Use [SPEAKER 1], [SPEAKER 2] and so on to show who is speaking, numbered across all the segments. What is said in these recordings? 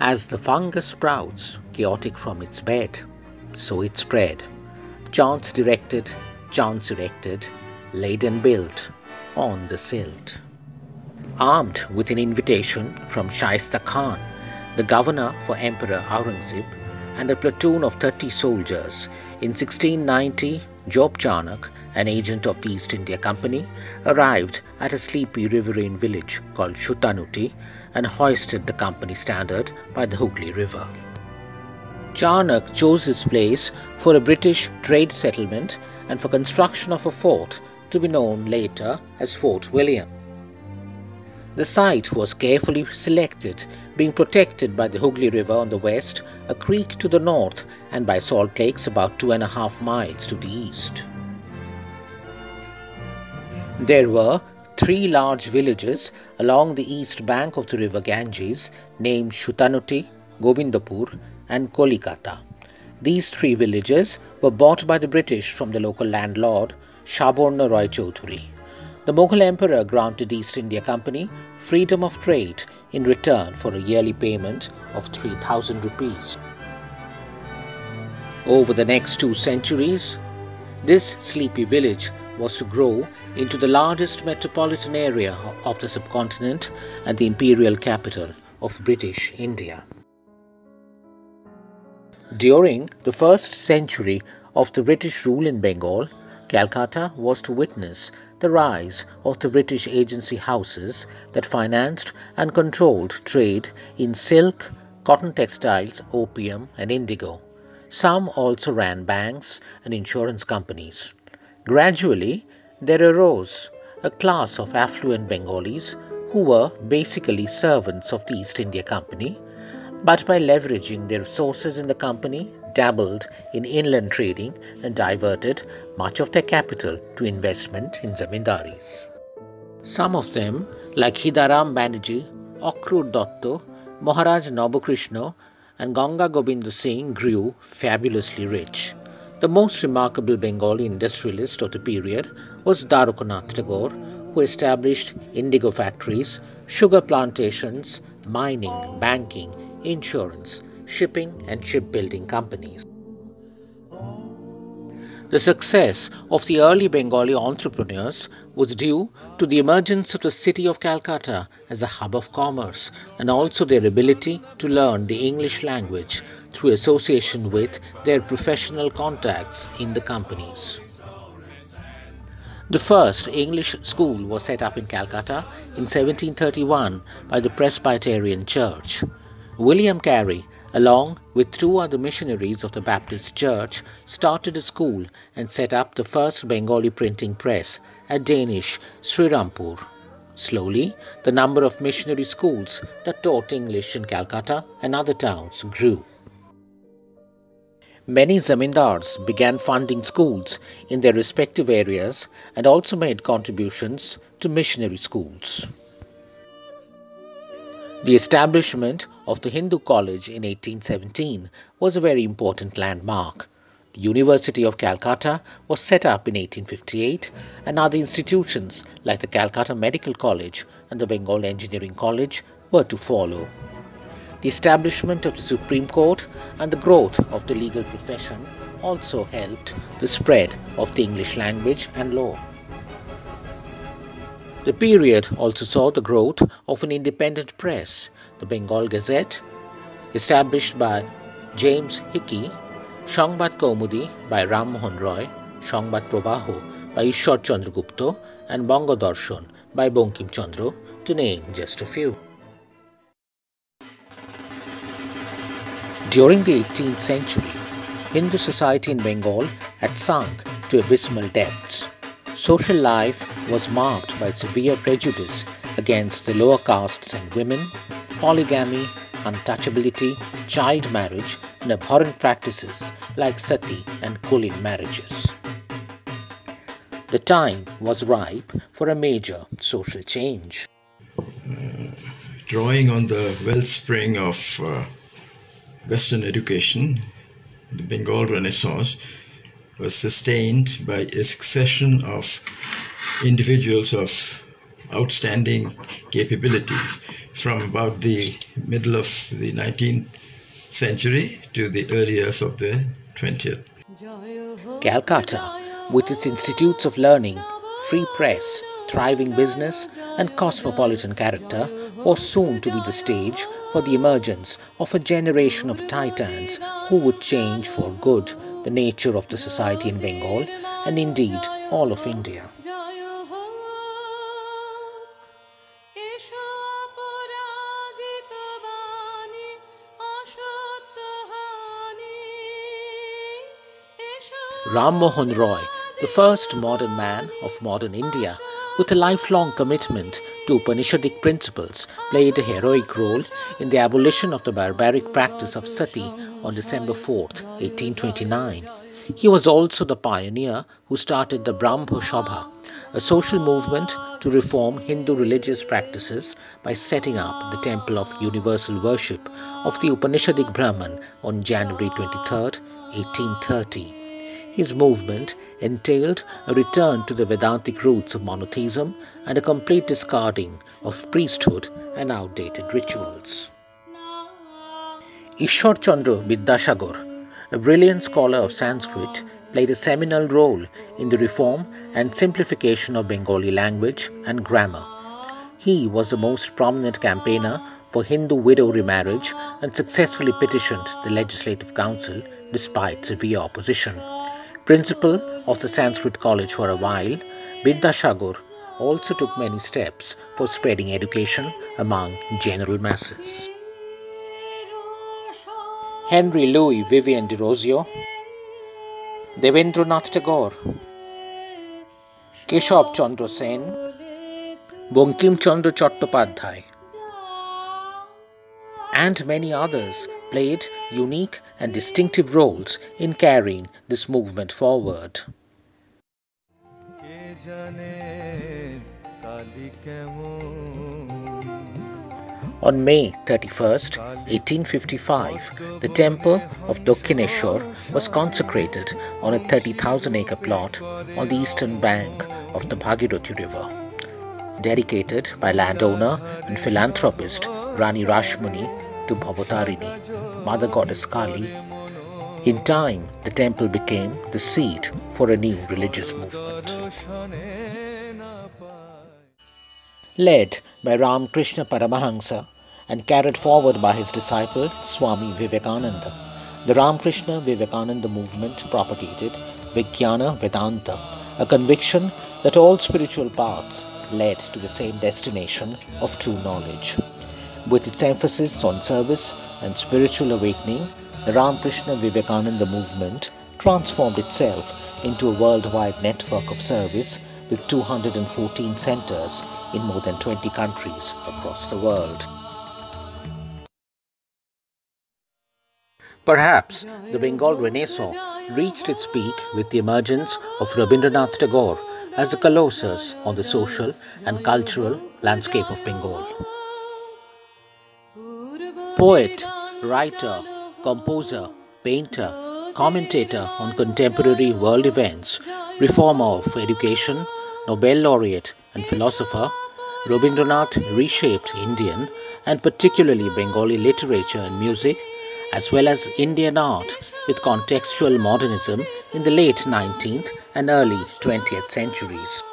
[SPEAKER 1] As the fungus sprouts, chaotic from its bed, so it spread. Chance directed, chance erected, laid and built on the silt. Armed with an invitation from Shaista Khan, the governor for Emperor Aurangzeb, and a platoon of 30 soldiers, in 1690, Job Chanak, an agent of the East India Company, arrived at a sleepy riverine village called Shutanuti and hoisted the company standard by the Hooghly River. Chanak chose this place for a British trade settlement and for construction of a fort to be known later as Fort William. The site was carefully selected, being protected by the Hooghly River on the west, a creek to the north, and by salt lakes about 2.5 miles to the east. There were 3 large villages along the east bank of the river Ganges named Shutanuti, Govindapur and Kolikata. These 3 villages were bought by the British from the local landlord Shaborna Roy Chaudhuri. The Mughal Emperor granted East India Company freedom of trade in return for a yearly payment of 3,000 rupees. Over the next 2 centuries, this sleepy village was to grow into the largest metropolitan area of the subcontinent and the imperial capital of British India. During the first century of the British rule in Bengal, Calcutta was to witness the rise of the British agency houses that financed and controlled trade in silk, cotton textiles, opium and indigo. Some also ran banks and insurance companies. Gradually, there arose a class of affluent Bengalis who were basically servants of the East India Company, but by leveraging their resources in the company, dabbled in inland trading and diverted much of their capital to investment in zamindaris. Some of them, like Hidaram Banerjee, Akrur Dotto, Maharaj Nabakrishna and Ganga Gobind Singh grew fabulously rich. The most remarkable Bengali industrialist of the period was Darukunath Tagore, who established indigo factories, sugar plantations, mining, banking, insurance, shipping and shipbuilding companies. The success of the early Bengali entrepreneurs was due to the emergence of the city of Calcutta as a hub of commerce and also their ability to learn the English language through association with their professional contacts in the companies. The first English school was set up in Calcutta in 1731 by the Presbyterian Church. William Carey, along with 2 other missionaries of the Baptist Church, started a school and set up the first Bengali printing press at Danish Srirampur. Slowly, the number of missionary schools that taught English in Calcutta and other towns grew. Many zamindars began funding schools in their respective areas and also made contributions to missionary schools. The establishment of the Hindu College in 1817 was a very important landmark. The University of Calcutta was set up in 1858 and other institutions like the Calcutta Medical College and the Bengal Engineering College were to follow. The establishment of the Supreme Court and the growth of the legal profession also helped the spread of the English language and law. The period also saw the growth of an independent press, the Bengal Gazette, established by James Hickey, Shangbad Kaumudi by Ram Mohan Roy, Shangbad Prabaho by Ishwar Chandra Gupta and Banga Darshan by Bankim Chandra, to name just a few. During the 18th century, Hindu society in Bengal had sunk to abysmal depths. Social life was marked by severe prejudice against the lower castes and women, polygamy, untouchability, child marriage, and abhorrent practices like sati and kulin marriages. The time was ripe for a major social change.
[SPEAKER 2] Drawing on the wellspring of Western education, the Bengal Renaissance was sustained by a succession of individuals of outstanding capabilities from about the middle of the 19th century to the early years of the 20th.
[SPEAKER 1] Calcutta, with its institutes of learning, free press, thriving business, and cosmopolitan character, was soon to be the stage for the emergence of a generation of titans who would change for good the nature of the society in Bengal and indeed all of India. Ram Mohan Roy, the first modern man of modern India, with a lifelong commitment to Upanishadic principles, played a heroic role in the abolition of the barbaric practice of sati on December 4, 1829. He was also the pioneer who started the Brahmo Sabha, a social movement to reform Hindu religious practices by setting up the temple of universal worship of the Upanishadic Brahman on January 23, 1830. His movement entailed a return to the Vedantic roots of monotheism and a complete discarding of priesthood and outdated rituals. Ishwar Chandra Vidyasagar, a brilliant scholar of Sanskrit, played a seminal role in the reform and simplification of Bengali language and grammar. He was the most prominent campaigner for Hindu widow remarriage and successfully petitioned the Legislative Council despite severe opposition. Principal of the Sanskrit College for a while, Vidyasagar also took many steps for spreading education among general masses. Henry Louis Vivian de Rosio, Devendranath Tagore, Keshav Chandra Sen, Bankim Chandra Chattopadhyay, and many others played unique and distinctive roles in carrying this movement forward. On May 31st, 1855, the temple of Dakshineshwar was consecrated on a 30,000-acre plot on the eastern bank of the Bhagirathi River. Dedicated by landowner and philanthropist Rani Rashmani to Bhavatarini, Mother Goddess Kali. In time, the temple became the seat for a new religious movement. Led by Ramakrishna Paramahansa and carried forward by his disciple Swami Vivekananda, the Ramakrishna Vivekananda movement propagated Vijnana Vedanta, a conviction that all spiritual paths led to the same destination of true knowledge. With its emphasis on service and spiritual awakening, the Ramakrishna Vivekananda movement transformed itself into a worldwide network of service with 214 centers in more than 20 countries across the world. Perhaps the Bengal Renaissance reached its peak with the emergence of Rabindranath Tagore as the colossus on the social and cultural landscape of Bengal. Poet, writer, composer, painter, commentator on contemporary world events, reformer of education, Nobel laureate and philosopher, Rabindranath reshaped Indian and particularly Bengali literature and music, as well as Indian art with contextual modernism in the late 19th and early 20th centuries.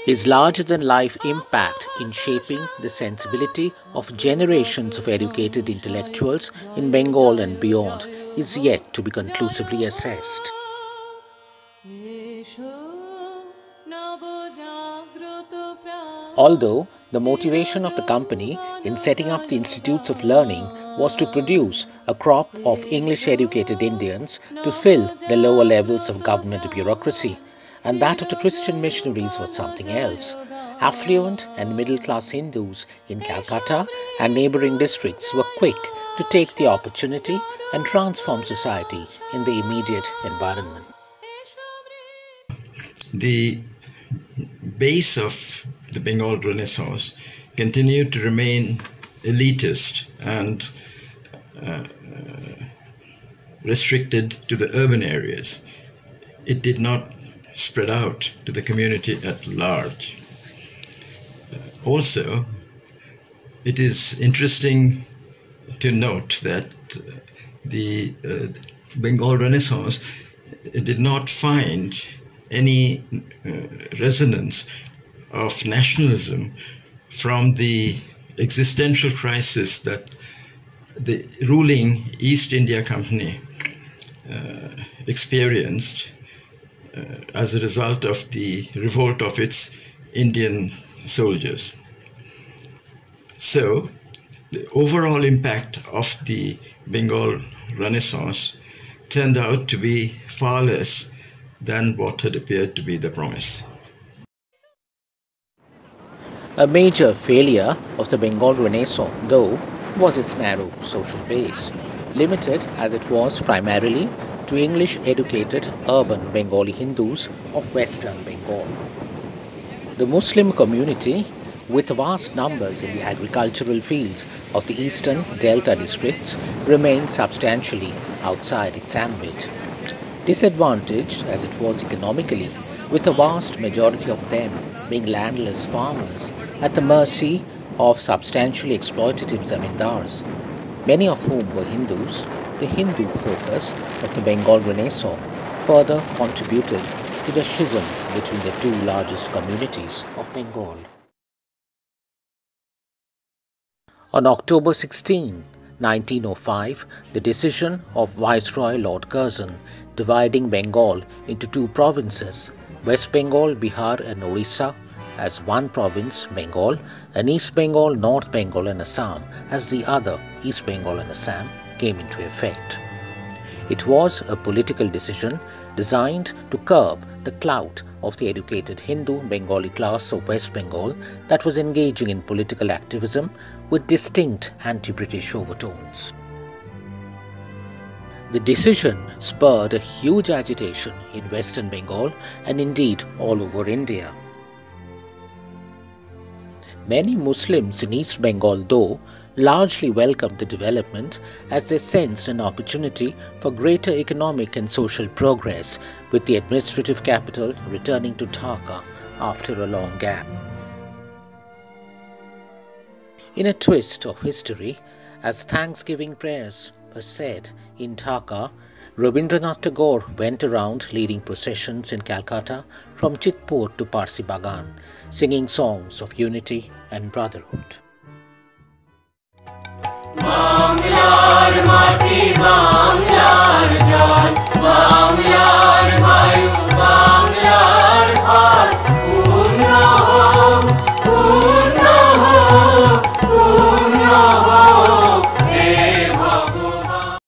[SPEAKER 1] His larger-than-life impact in shaping the sensibility of generations of educated intellectuals in Bengal and beyond is yet to be conclusively assessed. Although the motivation of the company in setting up the Institutes of Learning was to produce a crop of English-educated Indians to fill the lower levels of government bureaucracy, and that of the Christian missionaries was something else. Affluent and middle-class Hindus in Calcutta and neighboring districts were quick to take the opportunity and transform society in the immediate environment.
[SPEAKER 2] The base of the Bengal Renaissance continued to remain elitist and restricted to the urban areas. It did not spread out to the community at large. Also, it is interesting to note that the Bengal Renaissance did not find any resonance of nationalism from the existential crisis that the ruling East India Company experienced as a result of the revolt of its Indian soldiers. So, the overall impact of the Bengal Renaissance turned out to be far less than what had appeared to be the promise.
[SPEAKER 1] A major failure of the Bengal Renaissance, though, was its narrow social base, limited as it was primarily to English-educated urban Bengali Hindus of western Bengal. The Muslim community, with vast numbers in the agricultural fields of the eastern delta districts, remained substantially outside its ambit. Disadvantaged as it was economically, with a vast majority of them being landless farmers at the mercy of substantially exploitative zamindars, many of whom were Hindus, the Hindu focus of the Bengal Renaissance further contributed to the schism between the two largest communities of Bengal. On October 16, 1905, the decision of Viceroy Lord Curzon dividing Bengal into two provinces, West Bengal, Bihar and Orissa, as one province, Bengal, and East Bengal, North Bengal and Assam as the other, East Bengal and Assam, came into effect. It was a political decision designed to curb the clout of the educated Hindu Bengali class of West Bengal that was engaging in political activism with distinct anti-British overtones. The decision spurred a huge agitation in Western Bengal and indeed all over India. Many Muslims in East Bengal, though, largely welcomed the development as they sensed an opportunity for greater economic and social progress, with the administrative capital returning to Dhaka after a long gap. In a twist of history, as Thanksgiving prayers were said in Dhaka, Rabindranath Tagore went around leading processions in Calcutta from Chitpur to Parsi Bagan, singing songs of unity and brotherhood.